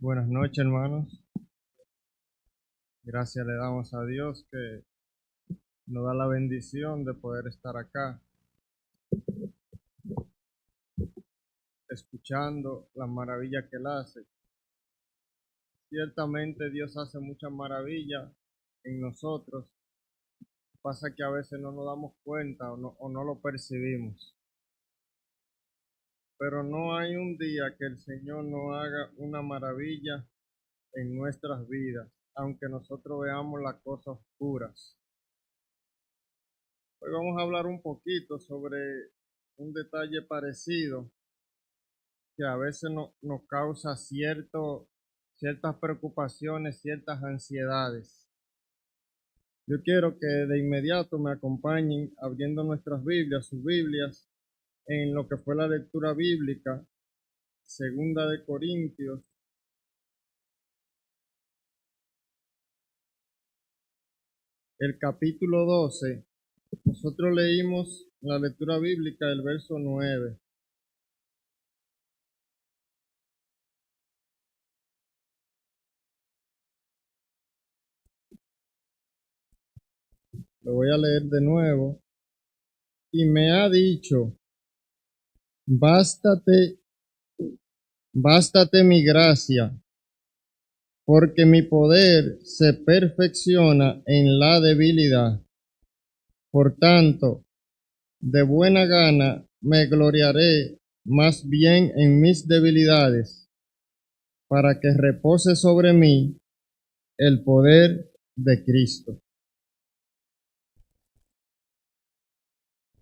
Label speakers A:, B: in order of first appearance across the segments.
A: Buenas noches, hermanos. Gracias le damos a Dios que nos da la bendición de poder estar acá, escuchando la maravilla que Él hace. Ciertamente Dios hace muchas maravillas en nosotros. Pasa que a veces no nos damos cuenta o no lo percibimos. Pero no hay un día que el Señor no haga una maravilla en nuestras vidas, aunque nosotros veamos las cosas oscuras. Hoy vamos a hablar un poquito sobre un detalle parecido que a veces nos causa ciertas preocupaciones, ciertas ansiedades. Yo quiero que de inmediato me acompañen abriendo nuestras Biblias, sus Biblias, en lo que fue la lectura bíblica, Segunda de Corintios, el capítulo 12. Nosotros leímos la lectura bíblica del verso 9. Lo voy a leer de nuevo. Y me ha dicho, bástate mi gracia, porque mi poder se perfecciona en la debilidad. Por tanto, de buena gana me gloriaré más bien en mis debilidades, para que repose sobre mí el poder de Cristo.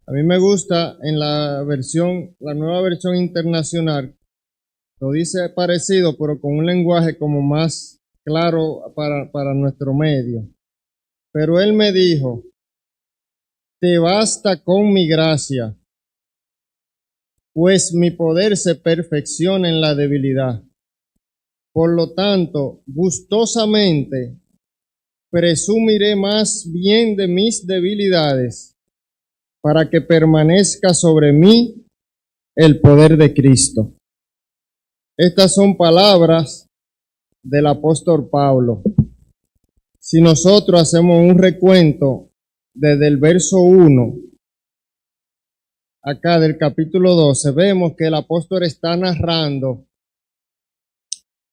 A: A mí me gusta en la nueva versión internacional, lo dice parecido, pero con un lenguaje como más claro para nuestro medio. Pero él me dijo, te basta con mi gracia, pues mi poder se perfecciona en la debilidad. Por lo tanto, gustosamente presumiré más bien de mis debilidades, para que permanezca sobre mí el poder de Cristo. Estas son palabras del apóstol Pablo. Si nosotros hacemos un recuento desde el verso 1, acá del capítulo 12, vemos que el apóstol está narrando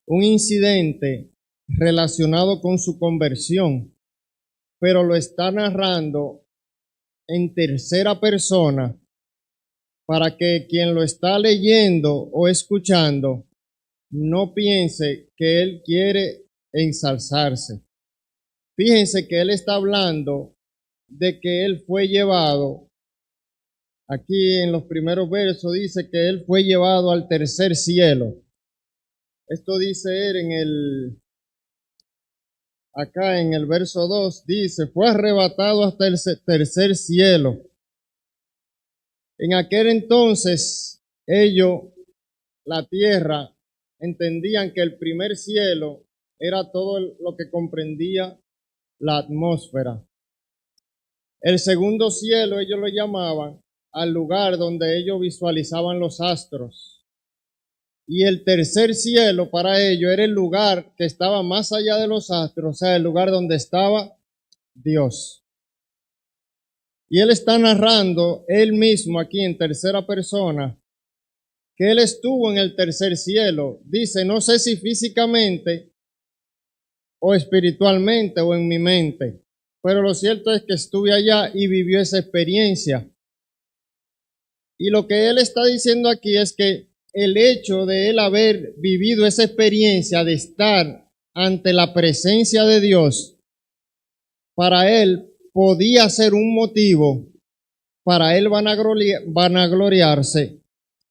A: un incidente relacionado con su conversión, pero lo está narrando en tercera persona para que quien lo está leyendo o escuchando no piense que él quiere ensalzarse. Fíjense que él está hablando de que él fue llevado, aquí en los primeros versos dice que él fue llevado al tercer cielo. Esto dice él acá en el verso 2, dice, fue arrebatado hasta el tercer cielo. En aquel entonces, la tierra, entendían que el primer cielo era todo lo que comprendía la atmósfera. El segundo cielo ellos lo llamaban al lugar donde ellos visualizaban los astros. Y el tercer cielo para ellos era el lugar que estaba más allá de los astros, o sea, el lugar donde estaba Dios. Y él está narrando él mismo aquí en tercera persona que él estuvo en el tercer cielo. Dice, no sé si físicamente o espiritualmente o en mi mente, pero lo cierto es que estuve allá y vivió esa experiencia. Y lo que él está diciendo aquí es que el hecho de él haber vivido esa experiencia de estar ante la presencia de Dios, para él podía ser un motivo para él vanagloriarse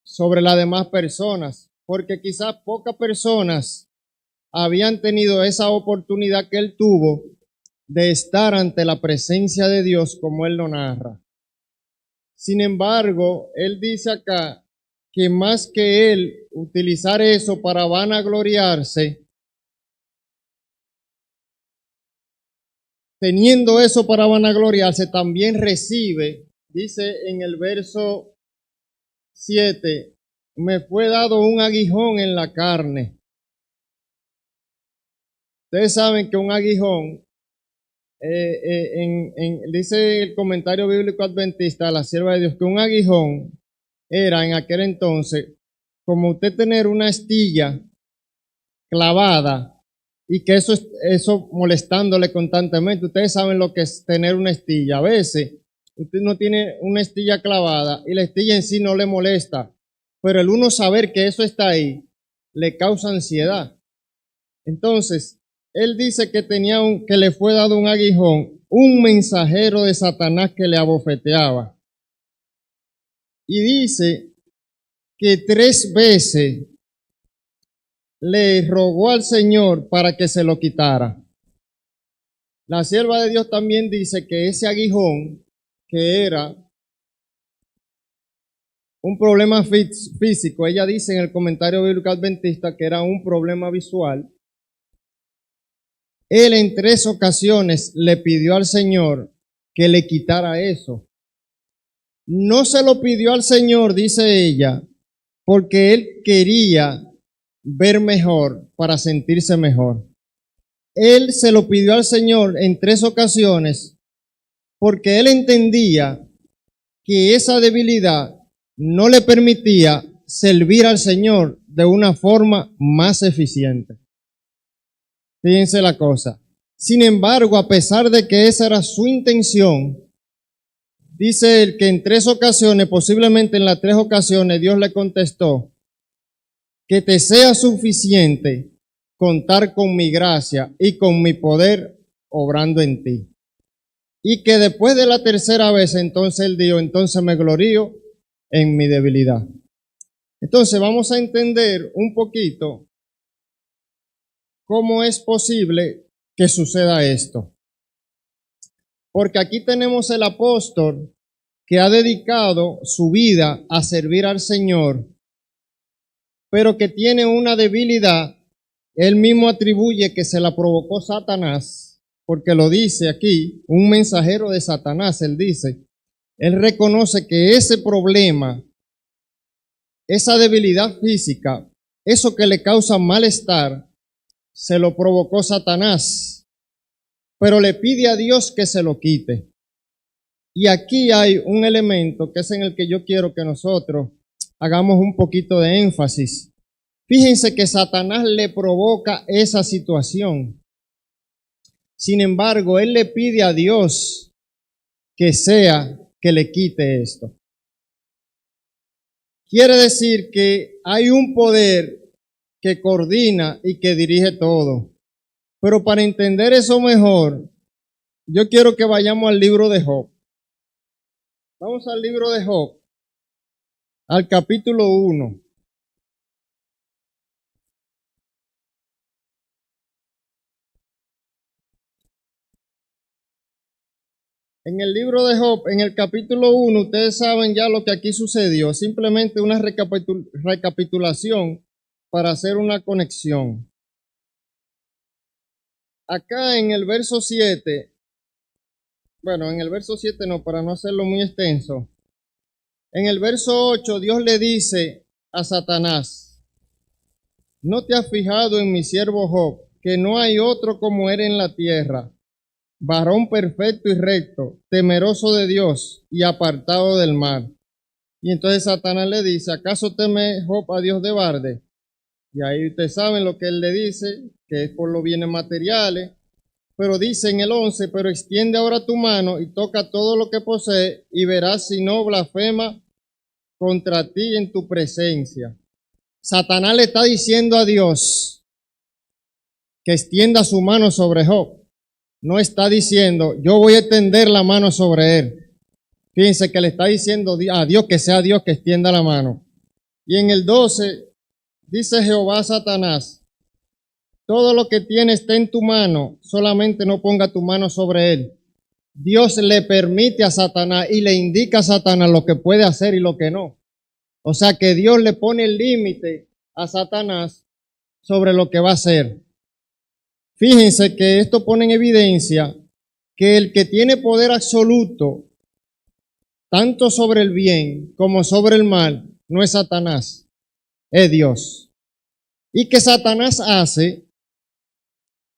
A: sobre las demás personas, porque quizás pocas personas habían tenido esa oportunidad que él tuvo de estar ante la presencia de Dios como él lo narra. Sin embargo, él dice acá que más que él utilizar eso para vanagloriarse, teniendo eso para vanagloriarse, también recibe, dice en el verso 7, me fue dado un aguijón en la carne. Ustedes saben que un aguijón, dice el comentario bíblico adventista, la sierva de Dios, que un aguijón era en aquel entonces como usted tener una astilla clavada y que eso molestándole constantemente. Ustedes saben lo que es tener una astilla. A veces usted no tiene una astilla clavada y la astilla en sí no le molesta, pero el uno saber que eso está ahí le causa ansiedad. Entonces, él dice que que le fue dado un aguijón, un mensajero de Satanás que le abofeteaba. Y dice que 3 veces le rogó al Señor para que se lo quitara. La sierva de Dios también dice que ese aguijón, que era un problema físico, ella dice en el comentario bíblico adventista que era un problema visual, él en 3 ocasiones le pidió al Señor que le quitara eso. No se lo pidió al Señor, dice ella, porque él quería ver mejor para sentirse mejor. Él se lo pidió al Señor en 3 ocasiones porque él entendía que esa debilidad no le permitía servir al Señor de una forma más eficiente. Fíjense la cosa. Sin embargo, a pesar de que esa era su intención, dice él que en 3 ocasiones, posiblemente en las 3 ocasiones, Dios le contestó: que te sea suficiente contar con mi gracia y con mi poder obrando en ti. Y que después de la 3ª vez, entonces él dijo: entonces me glorío en mi debilidad. Entonces vamos a entender un poquito cómo es posible que suceda esto. Porque aquí tenemos el apóstol que ha dedicado su vida a servir al Señor, pero que tiene una debilidad. Él mismo atribuye que se la provocó Satanás, porque lo dice aquí, un mensajero de Satanás, él dice. Él reconoce que ese problema, esa debilidad física, eso que le causa malestar, se lo provocó Satanás, pero le pide a Dios que se lo quite. Y aquí hay un elemento que es en el que yo quiero que nosotros hagamos un poquito de énfasis. Fíjense que Satanás le provoca esa situación. Sin embargo, él le pide a Dios que le quite esto. Quiere decir que hay un poder que coordina y que dirige todo. Pero para entender eso mejor, yo quiero que vayamos al libro de Job. Vamos al libro de Job, al capítulo 1. En el libro de Job, en el capítulo 1, ustedes saben ya lo que aquí sucedió. Simplemente una recapitulación para hacer una conexión. Acá en el verso 7, bueno, en el verso 7 no, para no hacerlo muy extenso. En el verso 8, Dios le dice a Satanás: ¿no te has fijado en mi siervo Job, que no hay otro como él en la tierra, varón perfecto y recto, temeroso de Dios y apartado del mal? Y entonces Satanás le dice: ¿acaso teme Job a Dios de balde? Y ahí ustedes saben lo que él le dice, que es por los bienes materiales. Pero dice en el 11, pero extiende ahora tu mano y toca todo lo que posee y verás si no blasfema contra ti en tu presencia. Satanás le está diciendo a Dios que extienda su mano sobre Job. No está diciendo: yo voy a extender la mano sobre él. Fíjense que le está diciendo a Dios que sea Dios que extienda la mano. Y en el 12 dice Jehová a Satanás: todo lo que tienes está en tu mano, solamente no ponga tu mano sobre él. Dios le permite a Satanás y le indica a Satanás lo que puede hacer y lo que no. O sea que Dios le pone el límite a Satanás sobre lo que va a hacer. Fíjense que esto pone en evidencia que el que tiene poder absoluto, tanto sobre el bien como sobre el mal, no es Satanás, es Dios. Y que Satanás hace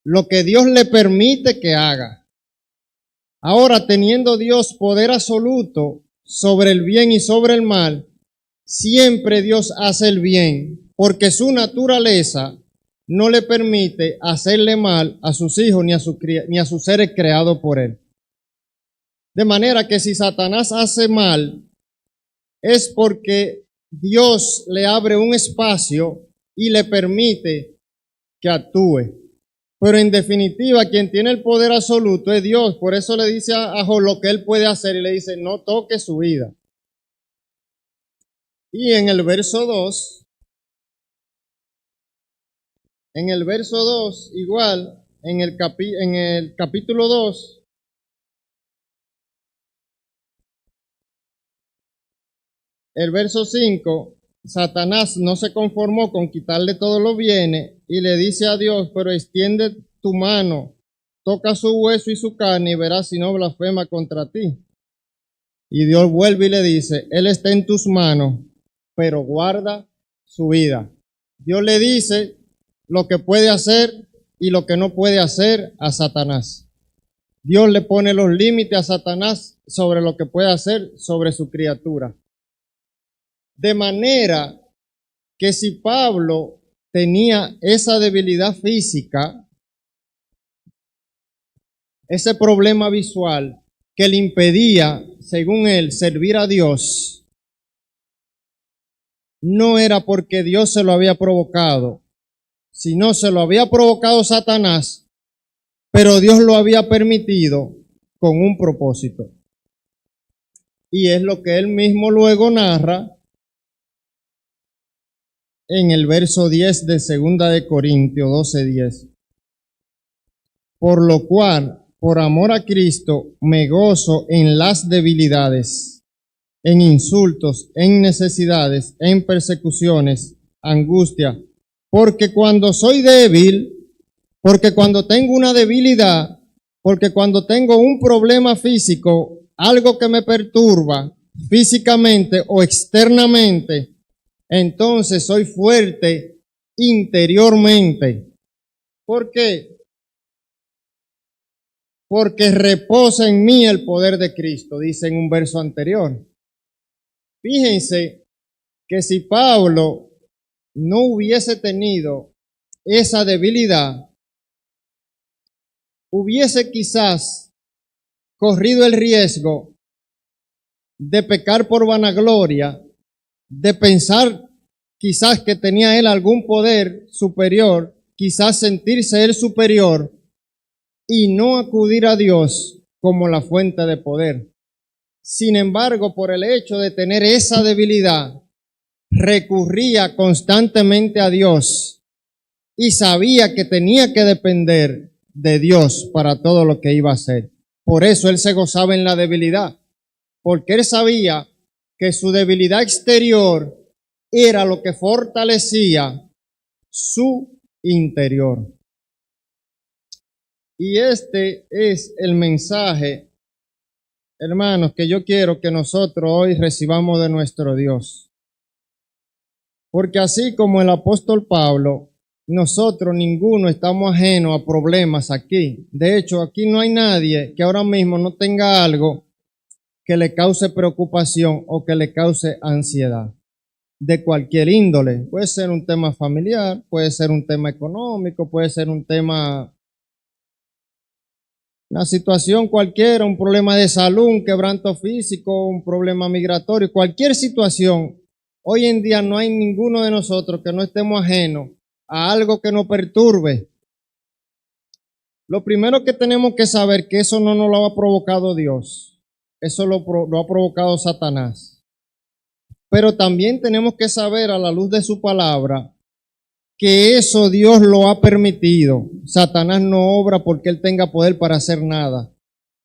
A: lo que Dios le permite que haga. Ahora, teniendo Dios poder absoluto sobre el bien y sobre el mal, siempre Dios hace el bien, porque su naturaleza no le permite hacerle mal a sus hijos ni a sus seres creados por él. De manera que si Satanás hace mal, es porque Dios le abre un espacio y le permite que actúe. Pero en definitiva, quien tiene el poder absoluto es Dios. Por eso le dice a Job lo que él puede hacer y le dice, no toque su vida. Y en el verso 2, igual, en el capítulo 2, el verso 5, Satanás no se conformó con quitarle todos los bienes y le dice a Dios, pero extiende tu mano, toca su hueso y su carne y verás si no blasfema contra ti. Y Dios vuelve y le dice, Él está en tus manos, pero guarda su vida. Dios le dice lo que puede hacer y lo que no puede hacer a Satanás. Dios le pone los límites a Satanás sobre lo que puede hacer sobre su criatura. De manera que si Pablo tenía esa debilidad física, ese problema visual que le impedía, según él, servir a Dios, no era porque Dios se lo había provocado, sino se lo había provocado Satanás, pero Dios lo había permitido con un propósito. Y es lo que él mismo luego narra en el verso 10 de 2 de Corintios 12:10. Por lo cual, por amor a Cristo, me gozo en las debilidades, en insultos, en necesidades, en persecuciones, angustia, porque cuando soy débil, porque cuando tengo una debilidad, porque cuando tengo un problema físico, algo que me perturba físicamente o externamente, entonces soy fuerte interiormente. ¿Por qué? Porque reposa en mí el poder de Cristo, dice en un verso anterior. Fíjense que si Pablo no hubiese tenido esa debilidad, hubiese quizás corrido el riesgo de pecar por vanagloria, de pensar quizás que tenía él algún poder superior, quizás sentirse él superior y no acudir a Dios como la fuente de poder. Sin embargo, por el hecho de tener esa debilidad, recurría constantemente a Dios y sabía que tenía que depender de Dios para todo lo que iba a hacer. Por eso él se gozaba en la debilidad, porque él sabía que su debilidad exterior era lo que fortalecía su interior. Y este es el mensaje, hermanos, que yo quiero que nosotros hoy recibamos de nuestro Dios. Porque así como el apóstol Pablo, nosotros ninguno estamos ajenos a problemas aquí. De hecho, aquí no hay nadie que ahora mismo no tenga algo que le cause preocupación o que le cause ansiedad de cualquier índole. Puede ser un tema familiar, puede ser un tema económico, puede ser un tema, una situación cualquiera, un problema de salud, un quebranto físico, un problema migratorio, cualquier situación. Hoy en día no hay ninguno de nosotros que no estemos ajenos a algo que nos perturbe. Lo primero que tenemos que saber que eso no nos lo ha provocado Dios. Eso lo ha provocado Satanás. Pero también tenemos que saber a la luz de su palabra que eso Dios lo ha permitido. Satanás no obra porque él tenga poder para hacer nada,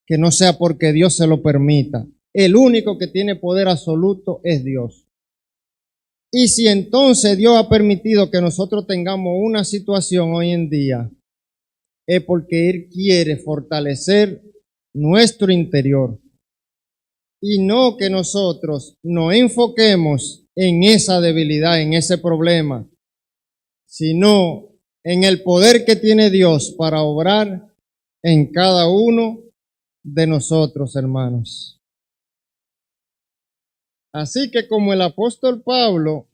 A: que no sea porque Dios se lo permita. El único que tiene poder absoluto es Dios. Y si entonces Dios ha permitido que nosotros tengamos una situación hoy en día, es porque Él quiere fortalecer nuestro interior. Y no que nosotros nos enfoquemos en esa debilidad, en ese problema, sino en el poder que tiene Dios para obrar en cada uno de nosotros, hermanos. Así que como el apóstol Pablo,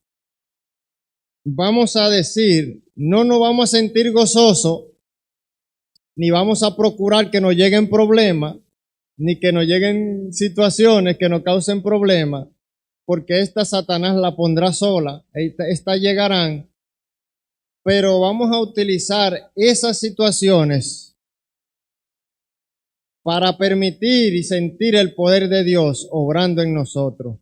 A: vamos a decir, no nos vamos a sentir gozosos, ni vamos a procurar que nos lleguen problemas, ni que nos lleguen situaciones que nos causen problemas, porque esta Satanás la pondrá sola, esta llegarán, pero vamos a utilizar esas situaciones para permitir y sentir el poder de Dios obrando en nosotros,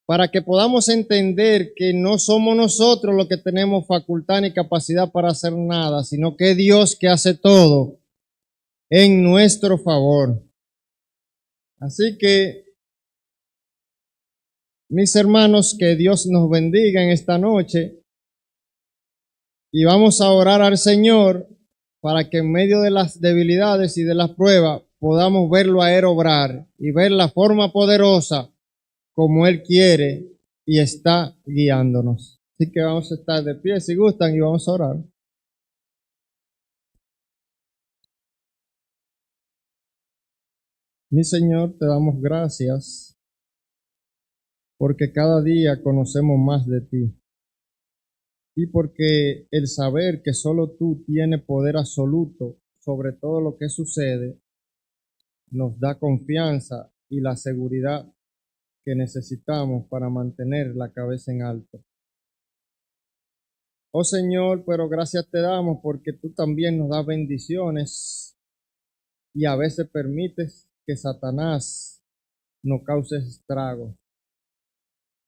A: para que podamos entender que no somos nosotros los que tenemos facultad ni capacidad para hacer nada, sino que es Dios que hace todo en nuestro favor. Así que, mis hermanos, que Dios nos bendiga en esta noche y vamos a orar al Señor para que en medio de las debilidades y de las pruebas podamos verlo a Él obrar y ver la forma poderosa como Él quiere y está guiándonos. Así que vamos a estar de pie si gustan y vamos a orar. Mi Señor, te damos gracias porque cada día conocemos más de ti y porque el saber que solo tú tienes poder absoluto sobre todo lo que sucede nos da confianza y la seguridad que necesitamos para mantener la cabeza en alto. Oh Señor, pero gracias te damos porque tú también nos das bendiciones y a veces permites que Satanás nos cause estragos.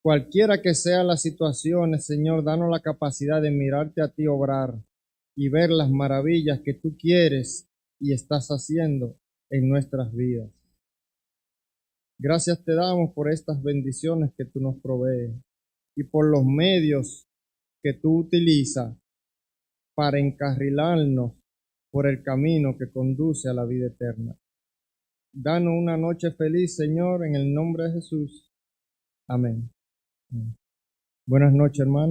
A: Cualquiera que sean las situaciones, Señor, danos la capacidad de mirarte a ti obrar y ver las maravillas que tú quieres y estás haciendo en nuestras vidas. Gracias te damos por estas bendiciones que tú nos provees y por los medios que tú utilizas para encarrilarnos por el camino que conduce a la vida eterna. Danos una noche feliz, Señor, en el nombre de Jesús. Amén. Buenas noches, hermanos.